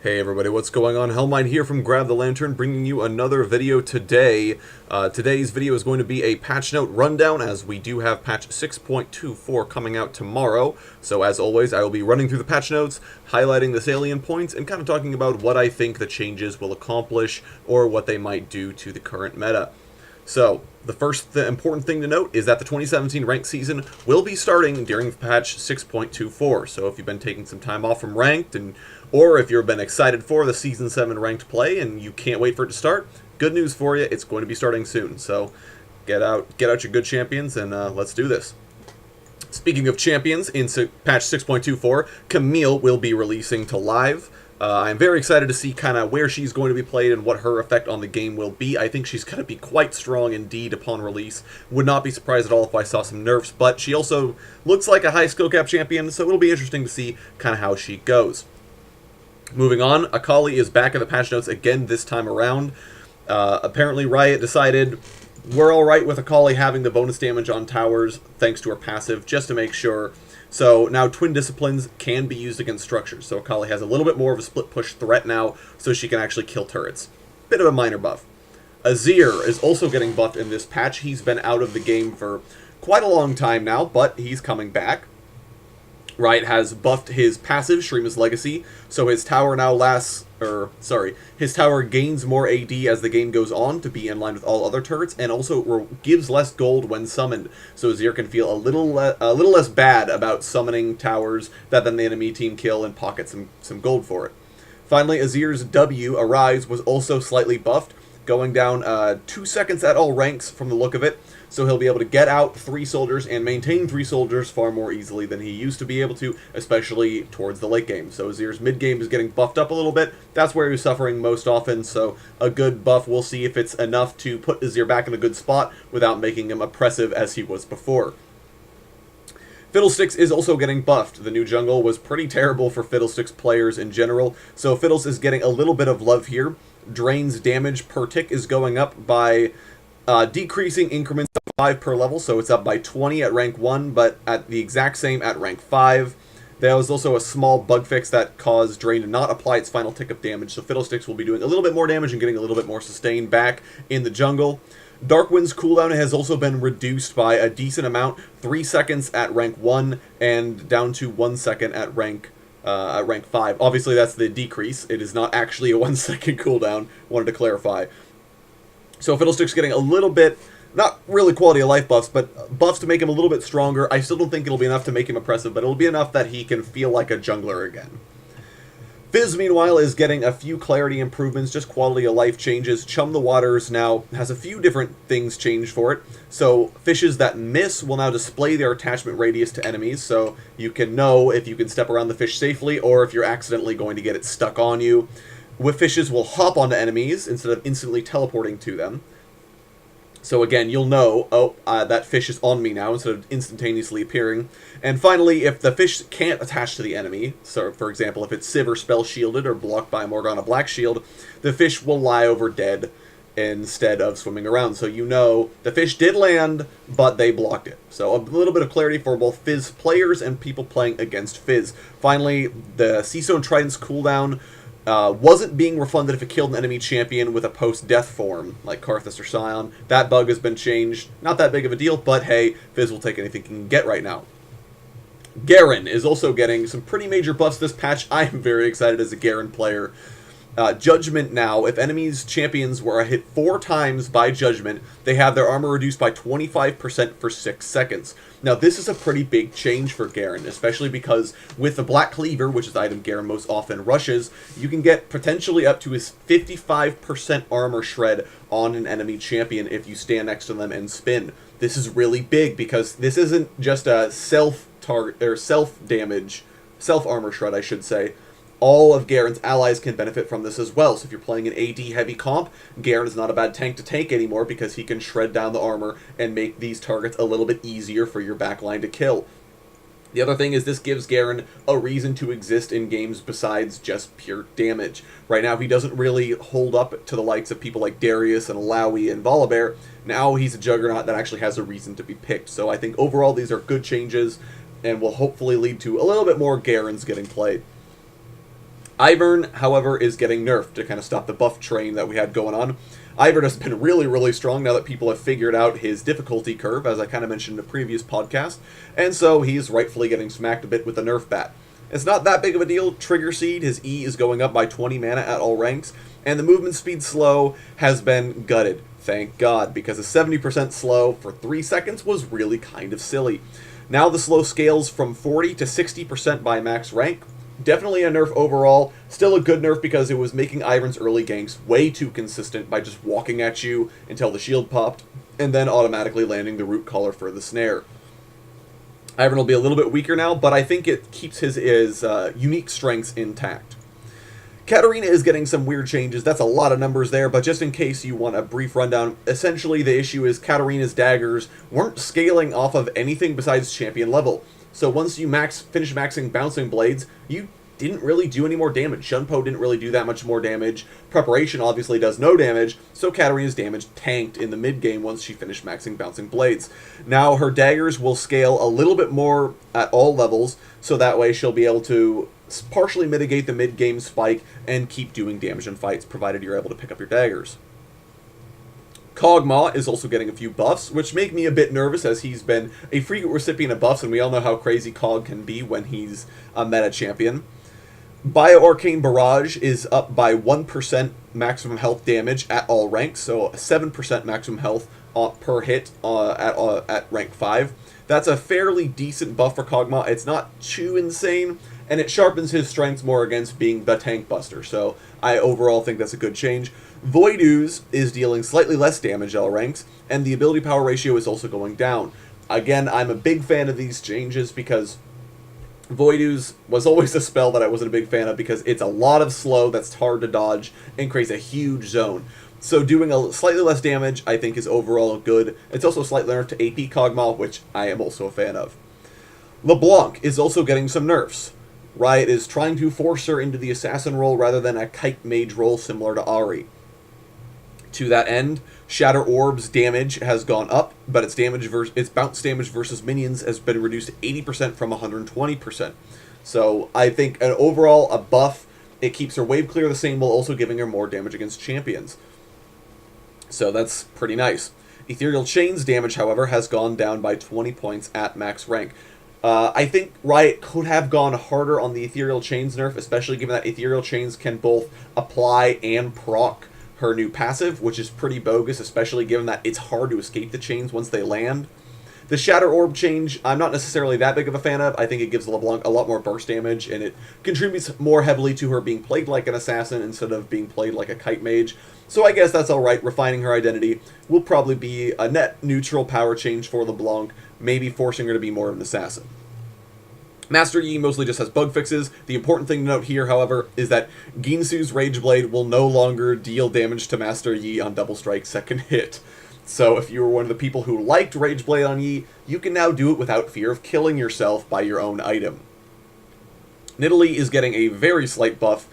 Hey everybody, what's going on? Hellmine here from Grab the Lantern, bringing you another video today. Today's video is going to be a patch note rundown, as we do have patch 6.24 coming out tomorrow. So as always, I will be running through the patch notes, highlighting the salient points, and kind of talking about what I think the changes will accomplish, or what they might do to the current meta. So, the first important thing to note is that the 2017 ranked season will be starting during patch 6.24. So if you've been taking some time off from ranked, or if you've been excited for the Season 7 ranked play and you can't wait for it to start, good news for you, it's going to be starting soon. So get out your good champions and let's do this. Speaking of champions, in patch 6.24, Camille will be releasing to live. I'm very excited to see kind of where she's going to be played and what her effect on the game will be. I think she's going to be quite strong indeed upon release. Would not be surprised at all if I saw some nerfs, but she also looks like a high skill cap champion, so it'll be interesting to see kind of how she goes. Moving on, Akali is back in the patch notes again this time around. Apparently Riot decided we're alright with Akali having the bonus damage on towers thanks to her passive, just to make sure. So now Twin Disciplines can be used against structures, so Akali has a little bit more of a split push threat now, so she can actually kill turrets. Bit of a minor buff. Azir is also getting buffed in this patch. He's been out of the game for quite a long time now, but he's coming back. Riot has buffed his passive, Shrima's Legacy, so his tower now his tower gains more AD as the game goes on to be in line with all other turrets, and also gives less gold when summoned, so Azir can feel a little less bad about summoning towers that then the enemy team kill and pocket some gold for it. Finally, Azir's W, Arise, was also slightly buffed, going down 2 seconds at all ranks from the look of it, so he'll be able to get out 3 soldiers and maintain 3 soldiers far more easily than he used to be able to, especially towards the late game. So Azir's mid game is getting buffed up a little bit. That's where he was suffering most often, so a good buff. We'll see if it's enough to put Azir back in a good spot without making him oppressive as he was before. Fiddlesticks is also getting buffed. The new jungle was pretty terrible for Fiddlesticks players in general, so Fiddles is getting a little bit of love here. Drain's damage per tick is going up by decreasing increments of 5 per level, so it's up by 20 at rank 1, but at the exact same at rank 5. There was also a small bug fix that caused Drain to not apply its final tick of damage, so Fiddlesticks will be doing a little bit more damage and getting a little bit more sustain back in the jungle. Darkwind's cooldown has also been reduced by a decent amount, 3 seconds at rank 1 and down to 1 second at rank 5. Obviously that's the decrease, it is not actually a 1 second cooldown, wanted to clarify. So Fiddlestick's getting a little bit, not really quality of life buffs, but buffs to make him a little bit stronger. I still don't think it'll be enough to make him oppressive, but it'll be enough that he can feel like a jungler again. Fizz, meanwhile, is getting a few clarity improvements, just quality of life changes. Chum the Waters now has a few different things changed for it. So fishes that miss will now display their attachment radius to enemies, so you can know if you can step around the fish safely or if you're accidentally going to get it stuck on you. With fishes will hop onto enemies instead of instantly teleporting to them. So again, you'll know, oh, that fish is on me now instead of instantaneously appearing. And finally, if the fish can't attach to the enemy, so for example, if it's Civ or Spell shielded or blocked by Morgana Black Shield, the fish will lie over dead instead of swimming around. So you know the fish did land, but they blocked it. So a little bit of clarity for both Fizz players and people playing against Fizz. Finally, the Seastone Trident's cooldown wasn't being refunded if it killed an enemy champion with a post-death form, like Karthus or Scion. That bug has been changed. Not that big of a deal, but hey, Fizz will take anything he can get right now. Garen is also getting some pretty major buffs this patch. I am very excited as a Garen player. Judgment now, if enemies' champions were hit 4 times by Judgment, they have their armor reduced by 25% for 6 seconds. Now this is a pretty big change for Garen, especially because with the Black Cleaver, which is the item Garen most often rushes, you can get potentially up to his 55% armor shred on an enemy champion if you stand next to them and spin. This is really big because this isn't just a self-armor shred, I should say. All of Garen's allies can benefit from this as well. So if you're playing an AD heavy comp, Garen is not a bad tank to take anymore because he can shred down the armor and make these targets a little bit easier for your backline to kill. The other thing is this gives Garen a reason to exist in games besides just pure damage. Right now he doesn't really hold up to the likes of people like Darius and Alawi and Volibear. Now he's a juggernaut that actually has a reason to be picked. So I think overall these are good changes and will hopefully lead to a little bit more Garens getting played. Ivern, however, is getting nerfed to kind of stop the buff train that we had going on. Ivern has been really, really strong now that people have figured out his difficulty curve, as I kind of mentioned in a previous podcast, and so he's rightfully getting smacked a bit with the nerf bat. It's not that big of a deal. Trigger Seed, his E is going up by 20 mana at all ranks, and the movement speed slow has been gutted. Thank God, because a 70% slow for 3 seconds was really kind of silly. Now the slow scales from 40 to 60% by max rank. Definitely a nerf overall. Still a good nerf because it was making Ivern's early ganks way too consistent by just walking at you until the shield popped, and then automatically landing the root collar for the snare. Ivern will be a little bit weaker now, but I think it keeps his unique strengths intact. Katarina is getting some weird changes. That's a lot of numbers there, but just in case you want a brief rundown, essentially the issue is Katarina's daggers weren't scaling off of anything besides champion level. So once you finish maxing Bouncing Blades, you didn't really do any more damage. Shunpo didn't really do that much more damage. Preparation obviously does no damage, so Katarina's damage tanked in the mid-game once she finished maxing Bouncing Blades. Now her daggers will scale a little bit more at all levels, so that way she'll be able to partially mitigate the mid-game spike and keep doing damage in fights, provided you're able to pick up your daggers. Kog'Maw is also getting a few buffs, which make me a bit nervous as he's been a frequent recipient of buffs, and we all know how crazy Kog can be when he's a meta champion. Bio-Arcane Barrage is up by 1% maximum health damage at all ranks, so 7% maximum health per hit at rank 5. That's a fairly decent buff for Kog'Maw. It's not too insane, and it sharpens his strengths more against being the tank buster, so I overall think that's a good change. Void Ooze is dealing slightly less damage at all ranks, and the ability power ratio is also going down. Again, I'm a big fan of these changes because Void Ooze was always a spell that I wasn't a big fan of because it's a lot of slow that's hard to dodge and creates a huge zone. So doing a slightly less damage I think is overall good. It's also slightly nerfed to AP Kog'Maw, which I am also a fan of. LeBlanc is also getting some nerfs. Riot is trying to force her into the assassin role rather than a kite mage role similar to Ahri. To that end, Shatter Orb's damage has gone up, but its bounce damage versus minions has been reduced to 80% from 120%. So I think overall a buff, it keeps her wave clear the same while also giving her more damage against champions. So that's pretty nice. Ethereal Chain's damage, however, has gone down by 20 points at max rank. I think Riot could have gone harder on the Ethereal Chains nerf, especially given that Ethereal Chains can both apply and proc her new passive, which is pretty bogus, especially given that it's hard to escape the chains once they land. The Shatter Orb change, I'm not necessarily that big of a fan of. I think it gives LeBlanc a lot more burst damage, and it contributes more heavily to her being played like an assassin instead of being played like a kite mage. So I guess that's alright. Refining her identity will probably be a net neutral power change for LeBlanc, maybe forcing her to be more of an assassin. Master Yi mostly just has bug fixes. The important thing to note here, however, is that Ginsu's Rage Blade will no longer deal damage to Master Yi on double strike second hit. So if you were one of the people who liked Rage Blade on Yi, you can now do it without fear of killing yourself by your own item. Nidalee is getting a very slight buff,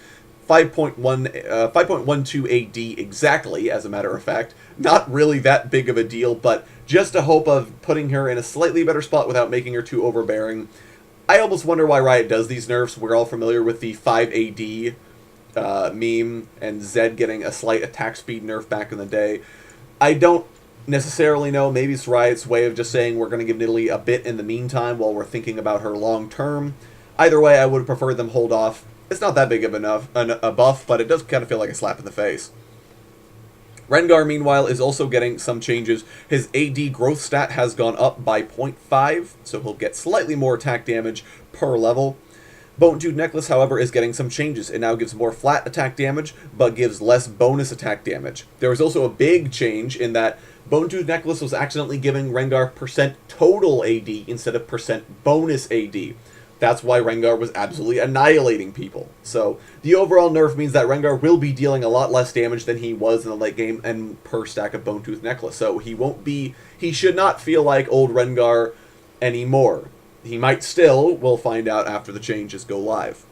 5.12 AD exactly, as a matter of fact. Not really that big of a deal, but just a hope of putting her in a slightly better spot without making her too overbearing. I almost wonder why Riot does these nerfs. We're all familiar with the 5 AD meme and Zed getting a slight attack speed nerf back in the day. I don't necessarily know. Maybe it's Riot's way of just saying we're going to give Nidalee a bit in the meantime while we're thinking about her long term. Either way, I would have preferred them hold off. It's not that big of a buff, but it does kind of feel like a slap in the face. Rengar, meanwhile, is also getting some changes. His AD growth stat has gone up by 0.5, so he'll get slightly more attack damage per level. Bone Tooth Necklace, however, is getting some changes. It now gives more flat attack damage, but gives less bonus attack damage. There was also a big change in that Bone Tooth Necklace was accidentally giving Rengar percent total AD instead of percent bonus AD. That's why Rengar was absolutely annihilating people. So the overall nerf means that Rengar will be dealing a lot less damage than he was in the late game and per stack of Bone Tooth Necklace. So he should not feel like old Rengar anymore. He might still, we'll find out after the changes go live.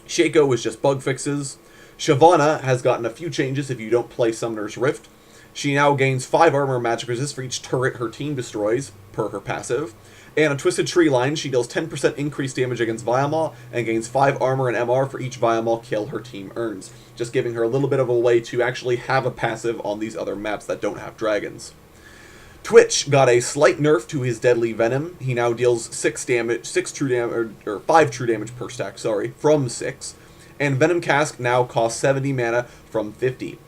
Shaco is just bug fixes. Shyvana has gotten a few changes if you don't play Summoner's Rift. She now gains 5 armor magic resist for each turret her team destroys, per her passive. And on Twisted Tree Line, she deals 10% increased damage against Viamaw and gains 5 armor and MR for each Viamaw kill her team earns, just giving her a little bit of a way to actually have a passive on these other maps that don't have dragons. Twitch got a slight nerf to his Deadly Venom. He now deals 5 true damage per stack, from 6. And Venom Cask now costs 70 mana from 50.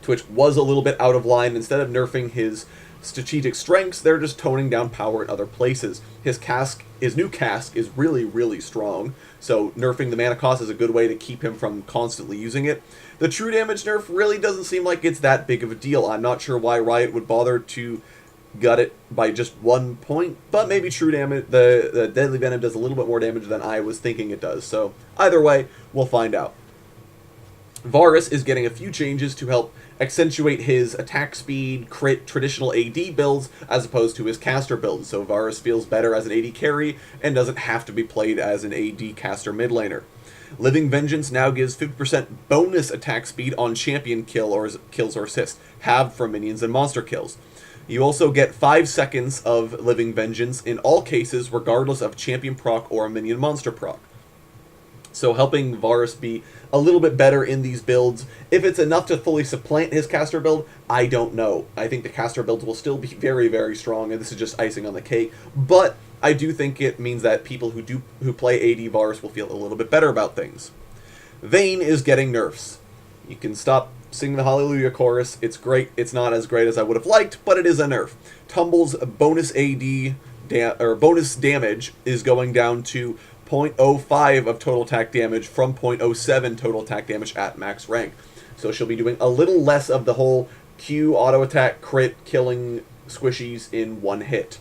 Twitch was a little bit out of line. Instead of nerfing his strategic strengths, they're just toning down power in other places. His new cask is really, really strong, so nerfing the mana cost is a good way to keep him from constantly using it. The true damage nerf really doesn't seem like it's that big of a deal. I'm not sure why Riot would bother to gut it by just 1 point, but maybe true damage, the Deadly Venom does a little bit more damage than I was thinking it does, so either way, we'll find out. Varus is getting a few changes to help accentuate his attack speed, crit, traditional AD builds, as opposed to his caster builds, so Varus feels better as an AD carry and doesn't have to be played as an AD caster mid laner. Living Vengeance now gives 50% bonus attack speed on champion kills or assists, halved for minions and monster kills. You also get 5 seconds of Living Vengeance in all cases, regardless of champion proc or minion monster proc. So helping Varus be a little bit better in these builds. If it's enough to fully supplant his caster build, I don't know. I think the caster builds will still be very, very strong, and this is just icing on the cake. But I do think it means that people who play AD Varus will feel a little bit better about things. Vayne is getting nerfs. You can stop singing the Hallelujah chorus. It's great. It's not as great as I would have liked, but it is a nerf. Tumble's bonus bonus damage is going down to 0.05 of total attack damage from 0.07 total attack damage at max rank. So she'll be doing a little less of the whole Q auto attack crit killing squishies in one hit.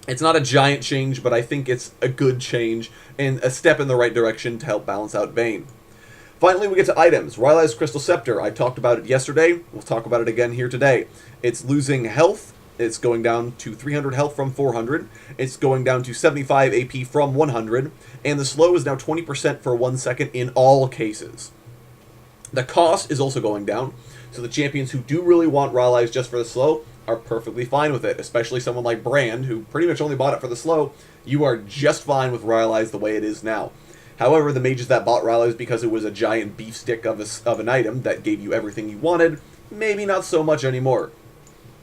It's not a giant change, but I think it's a good change and a step in the right direction to help balance out Vayne. Finally, we get to items. Rylai's Crystal Scepter. I talked about it yesterday. We'll talk about it again here today. It's losing health. It's going down to 300 health from 400. It's going down to 75 AP from 100. And the slow is now 20% for 1 second in all cases. The cost is also going down. So the champions who do really want Rylai's just for the slow are perfectly fine with it. Especially someone like Brand, who pretty much only bought it for the slow. You are just fine with Rylai's the way it is now. However, the mages that bought Rylai's because it was a giant beef stick of an item that gave you everything you wanted, maybe not so much anymore.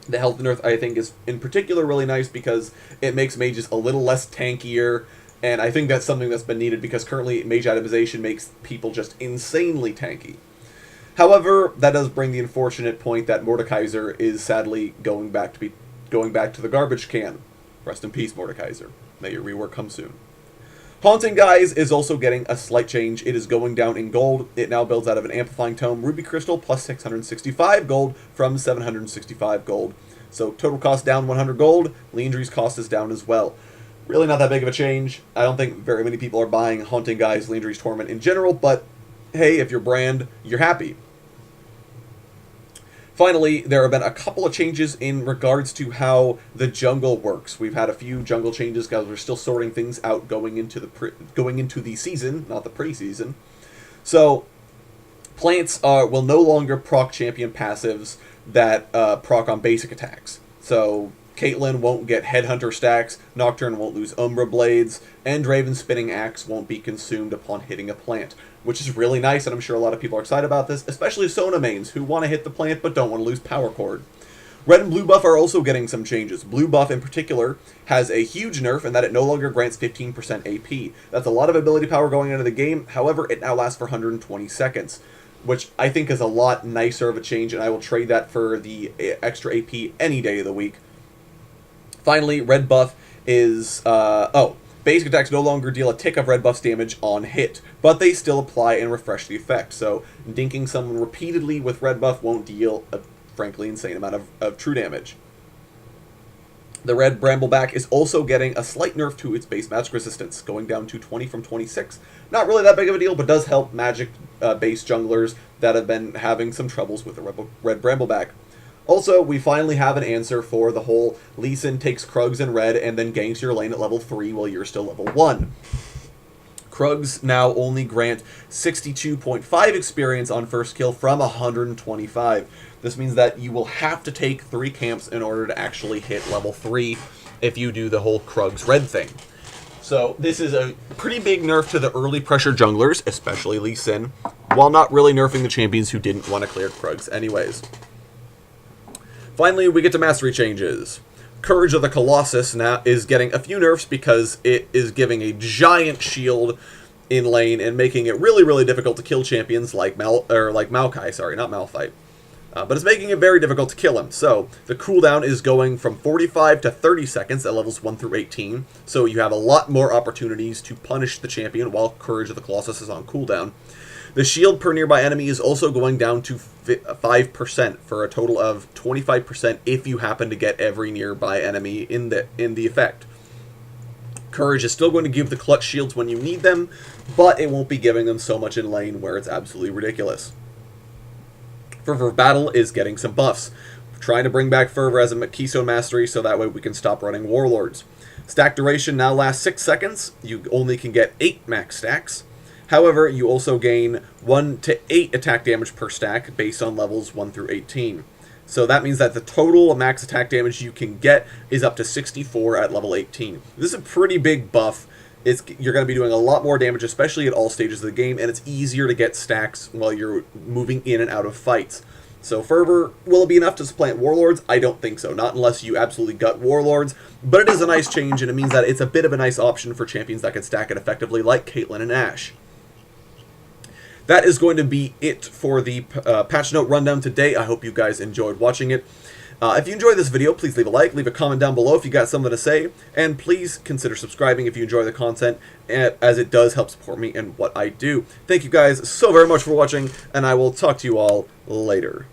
The health nerf, I think, is in particular really nice because it makes mages a little less tankier, and I think that's something that's been needed because currently mage atomization makes people just insanely tanky. However, that does bring the unfortunate point that Mordekaiser is sadly going back to the garbage can. Rest in peace, Mordekaiser. May your rework come soon. Haunting Guise is also getting a slight change. It is going down in gold. It now builds out of an Amplifying Tome Ruby Crystal plus 665 gold from 765 gold. So total cost down 100 gold. Leandry's cost is down as well. Really not that big of a change. I don't think very many people are buying Haunting Guise, Leandry's Torment in general, but hey, if you're Brand, you're happy. Finally, there have been a couple of changes in regards to how the jungle works. We've had a few jungle changes because we're still sorting things out going into the season, not the preseason. So, plants will no longer proc champion passives that proc on basic attacks. So, Caitlyn won't get Headhunter stacks, Nocturne won't lose Umbra Blades, and Draven's Spinning Axe won't be consumed upon hitting a plant, which is really nice, and I'm sure a lot of people are excited about this, especially Sona mains who want to hit the plant but don't want to lose Power Chord. Red and Blue buff are also getting some changes. Blue buff in particular has a huge nerf in that it no longer grants 15% AP. That's a lot of ability power going into the game, however, it now lasts for 120 seconds. Which I think is a lot nicer of a change, and I will trade that for the extra AP any day of the week. Finally, red buff is, basic attacks no longer deal a tick of red buff's damage on hit, but they still apply and refresh the effect, so dinking someone repeatedly with red buff won't deal a frankly insane amount of true damage. The red Brambleback is also getting a slight nerf to its base magic resistance, going down to 20 from 26. Not really that big of a deal, but does help magic-based junglers that have been having some troubles with the red Brambleback. Also, we finally have an answer for the whole Lee Sin takes Krugs in red and then ganks your lane at level 3 while you're still level 1. Krugs now only grant 62.5 experience on first kill from 125. This means that you will have to take 3 camps in order to actually hit level 3, if you do the whole Krug's red thing. So this is a pretty big nerf to the early pressure junglers, especially Lee Sin, while not really nerfing the champions who didn't want to clear Krug's anyways. Finally, we get to mastery changes. Courage of the Colossus now is getting a few nerfs because it is giving a giant shield in lane and making it really, really difficult to kill champions like Maokai, sorry, not Malphite. But it's making it very difficult to kill him. So the cooldown is going from 45 to 30 seconds at levels 1 through 18. So you have a lot more opportunities to punish the champion while Courage of the Colossus is on cooldown. The shield per nearby enemy is also going down to 5% for a total of 25% if you happen to get every nearby enemy in the effect. Courage is still going to give the clutch shields when you need them, but it won't be giving them so much in lane where it's absolutely ridiculous. Fervor of Battle is getting some buffs. We're trying to bring back Fervor as a Keystone Mastery so that way we can stop running Warlords. Stack duration now lasts 6 seconds. You only can get 8 max stacks. However, you also gain 1 to 8 attack damage per stack based on levels 1 through 18. So that means that the total max attack damage you can get is up to 64 at level 18. This is a pretty big buff. You're going to be doing a lot more damage, especially at all stages of the game, and it's easier to get stacks while you're moving in and out of fights. So Fervor, will it be enough to supplant Warlords? I don't think so, not unless you absolutely gut Warlords, but it is a nice change, and it means that it's a bit of a nice option for champions that can stack it effectively, like Caitlyn and Ashe. That is going to be it for the patch note rundown today. I hope you guys enjoyed watching it. If you enjoyed this video, please leave a like, leave a comment down below if you got something to say, and please consider subscribing if you enjoy the content, as it does help support me in what I do. Thank you guys so very much for watching, and I will talk to you all later.